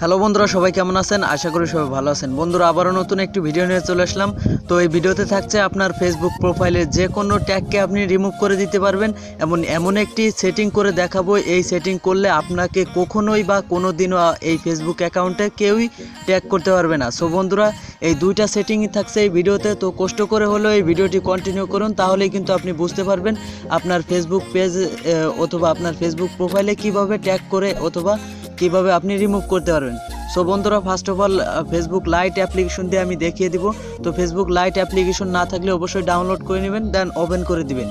Hello বন্ধুরা, সবাই কেমন আছেন? আশা করি সবাই ভালো আছেন। বন্ধুরা, আবারও নতুন একটি ভিডিও নিয়ে চলে আসলাম। তো এই ভিডিওতে থাকছে আপনার ফেসবুক প্রোফাইলে যে কোনো ট্যাগকে আপনি রিমুভ করে দিতে পারবেন। এমন একটি সেটিং করে দেখাবো। এই সেটিং করলে আপনাকে কখনোই বা কোনো দিনও এই ফেসবুক অ্যাকাউন্টে কেউই ট্যাগ করতে পারবে না। সো বন্ধুরা, এই দুইটা সেটিংই থাকছে এই ভিডিওতে। তো কষ্ট করে হলেও এই ভিডিওটি কন্টিনিউ করুন, তাহলেই কিন্তু আপনি বুঝতে পারবেন আপনার ফেসবুক পেজ অথবা আপনার ফেসবুক প্রোফাইলে কিভাবে ট্যাগ করে অথবা কিভাবে আপনি রিমুভ করতে পারবেন। সো বন্ধুরা, first of all Facebook light application দিয়ে আমি দেখিয়ে দিব। তো ফেসবুক লাইট অ্যাপ্লিকেশন না থাকলে অবশ্যই ডাউনলোড করে নেবেন, দেন ওপেন করে দিবেন।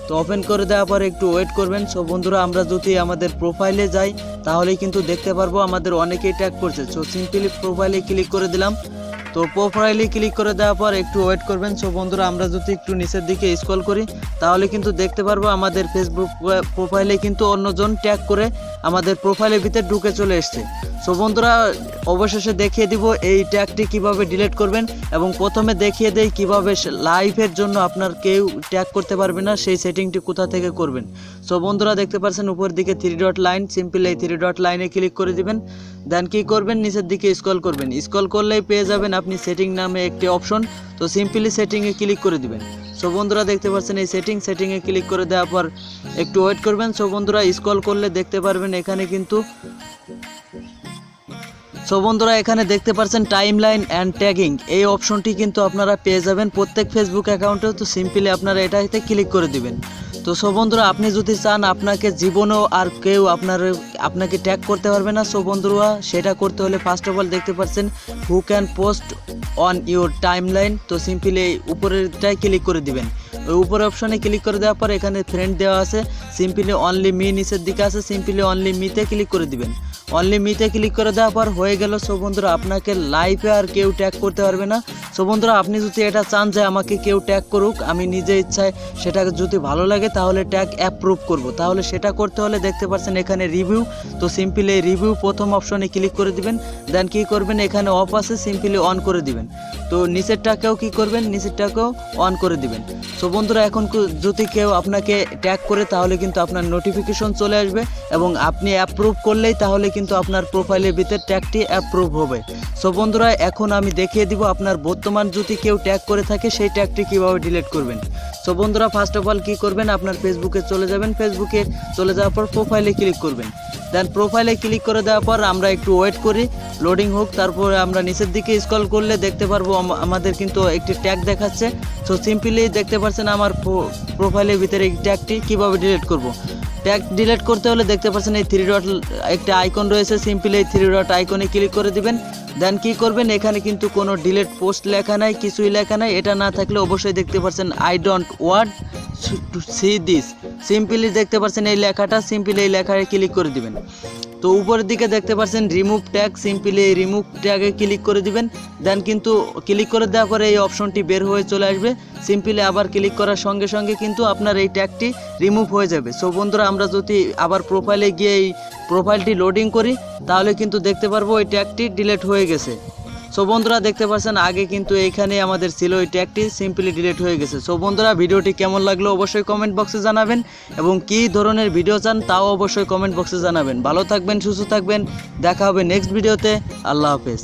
তো ওপেন করে দেওয়ার পর একটু ওয়েট করবেন। সো বন্ধুরা, আমরা যদি আমাদের প্রোফাইলে যাই তাহলেই কিন্তু দেখতে পারবো আমাদের অনেকেই ট্যাগ করছে। সো সিম্পলি প্রোফাইলে ক্লিক করে দিলাম। তো প্রোফাইলে ক্লিক করে দেওয়ার পর একটু ওয়েট করবেন। সো বন্ধুরা, আমরা যদি একটু নিচের দিকে স্ক্রল করি তাহলে কিন্তু দেখতে পারবো আমাদের ফেসবুক প্রোফাইলে কিন্তু অন্যজন ট্যাগ করে আমাদের প্রোফাইলের ভিতরে ঢুকে চলে এসছে। সো বন্ধুরা, অবশেষে দেখিয়ে দিব এই ট্যাগটি কিভাবে ডিলিট করবেন, এবং প্রথমে দেখিয়ে দেই কিভাবে লাইভের জন্য আপনার কেউ ট্যাগ করতে পারবে না সেই সেটিংটি কোথা থেকে করবেন। সো বন্ধুরা, দেখতে পাচ্ছেন উপরের দিকে 3 ডট লাইন, সিম্পল এই 3 ডট লাইনে ক্লিক করে দিবেন। দেন কি করবেন, নিচের দিকে স্ক্রল করবেন। স্ক্রল করলেই পেয়ে যাবেন আপনি সেটিং নামে একটি অপশন। তো সিম্পলি সেটিংয়ে ক্লিক করে দিবেন। সো বন্ধুরা, দেখতে পাচ্ছেন এই সেটিংয়ে ক্লিক করে দেওয়ার পর একটু ওয়েট করবেন। সো বন্ধুরা, স্ক্রল করলে দেখতে পারবেন এখানে কিন্তু এখানে দেখতে পাচ্ছেন টাইম লাইন অ্যান্ড ট্যাগিং, এই অপশনটি কিন্তু আপনারা পেয়ে যাবেন প্রত্যেক ফেসবুক অ্যাকাউন্টেও। তো সিম্পলি আপনারা এটাতে ক্লিক করে দিবেন। তো বন্ধুরা, আপনি যদি চান আপনাকে জীবনেও আর কেউ আপনাকে ট্যাগ করতে পারবে না। বন্ধুরা, সেটা করতে হলে ফার্স্ট অফ অল দেখতে পাচ্ছেন who can post on your time line. তো সিম্পলি এই উপরেরটাই ক্লিক করে দিবেন। ওই উপরে অপশনে ক্লিক করে দেওয়ার পর এখানে ফ্রেন্ড দেওয়া আছে, সিম্পলি অনলি মি নিচের দিকে আছে, সিম্পলি অনলি মিতে ক্লিক করে দিবেন। অনলি মিতে ক্লিক করে দেওয়ার পর হয়ে গেল। সো বন্ধুরা, আপনাকে লাইভে আর কেউ ট্যাগ করতে পারবে না। সো বন্ধুরা, আপনি যদি এটা চান যে আমাকে কেউ ট্যাগ করুক, আমি নিজে ইচ্ছায় সেটা যদি ভালো লাগে তাহলে ট্যাগ অ্যাপ্রুভ করব, তাহলে সেটা করতে হলে দেখতে পাচ্ছেন এখানে রিভিউ। তো সিম্পলি এই রিভিউ প্রথম অপশনে ক্লিক করে দিবেন। দেন কি করবেন, এখানে অফ আছে, সিম্পলি অন করে দিবেন। তো নিচেরটাকেও কি করবেন, নিচেরটাকেও অন করে দিবেন। সো বন্ধুরা, এখন যদি কেউ আপনাকে ট্যাগ করে তাহলে কিন্তু আপনার নোটিফিকেশন চলে আসবে, এবং আপনি অ্যাপ্রুভ করলেই তাহলে কিন্তু আপনার প্রোফাইলের ভিতরে ট্যাগটি অ্যাপ্রুভ হবে। সো বন্ধুরা, এখন আমি দেখিয়ে দিব আপনার বর্তমান যদি কেউ ট্যাগ করে থাকে সেই ট্যাগটি কীভাবে ডিলিট করবেন। সো বন্ধুরা, ফার্স্ট অফ অল কী করবেন, আপনার ফেসবুকে চলে যাবেন। ফেসবুকে চলে যাওয়ার পর প্রোফাইলে ক্লিক করবেন। দেন প্রোফাইলে ক্লিক করে দেওয়ার পর আমরা একটু ওয়েট করি, লোডিং হোক। তারপরে আমরা নিচের দিকে স্ক্রল করলে দেখতে পারবো আমাদের কিন্তু একটি ট্যাগ দেখাচ্ছে। সো সিম্পলি দেখতে পাচ্ছেন আমার প্রোফাইলের ভিতরে এই ট্যাগটি কীভাবে ডিলিট করব। ট্যাগ ডিলিট করতে হলে দেখতে পাচ্ছেন এই 3 ডট একটা আইকন রয়েছে, সিম্পলি এই 3 ডট আইকনে ক্লিক করে দিবেন। দেন কি করবেন, এখানে কিন্তু কোনো ডিলিট পোস্ট লেখা নাই, কিছুই লেখা নাই। এটা না থাকলে অবশ্যই দেখতে পাচ্ছেন I don't want to C this, simply দেখতে পাচ্ছেন এই লেখাটা, সিম্পলি এই লেখায় ক্লিক করে দিবেন। তো উপরের দিকে দেখতে পাচ্ছেন রিমুভ ট্যাগ, সিম্পলি এই রিমুভ ট্যাগে ক্লিক করে দিবেন। দেন কিন্তু ক্লিক করে দেওয়ার পরে এই অপশনটি বের হয়ে চলে আসবে। সিম্পলি আবার ক্লিক করার সঙ্গে সঙ্গে কিন্তু আপনার এই ট্যাগটি রিমুভ হয়ে যাবে। সো বন্ধুরা, আমরা যদি আবার প্রোফাইলে গিয়ে এই প্রোফাইলটি লোডিং করি তাহলে কিন্তু দেখতে পারবো ওই ট্যাগটি ডিলিট হয়ে গেছে। সো বন্ধুরা, দেখতে পাচ্ছেন আগে কিন্তু এইখানে আমাদের ছিল ওই ট্যাগটি, সিম্পলি ডিলিট হয়ে গেছে। সো বন্ধুরা, ভিডিওটি কেমন লাগলো অবশ্যই কমেন্ট বক্সে জানাবেন, এবং কী ধরনের ভিডিও চান তাও অবশ্যই কমেন্ট বক্সে জানাবেন। ভালো থাকবেন, সুস্থ থাকবেন, দেখা হবে নেক্সট ভিডিওতে। আল্লাহ হাফেজ।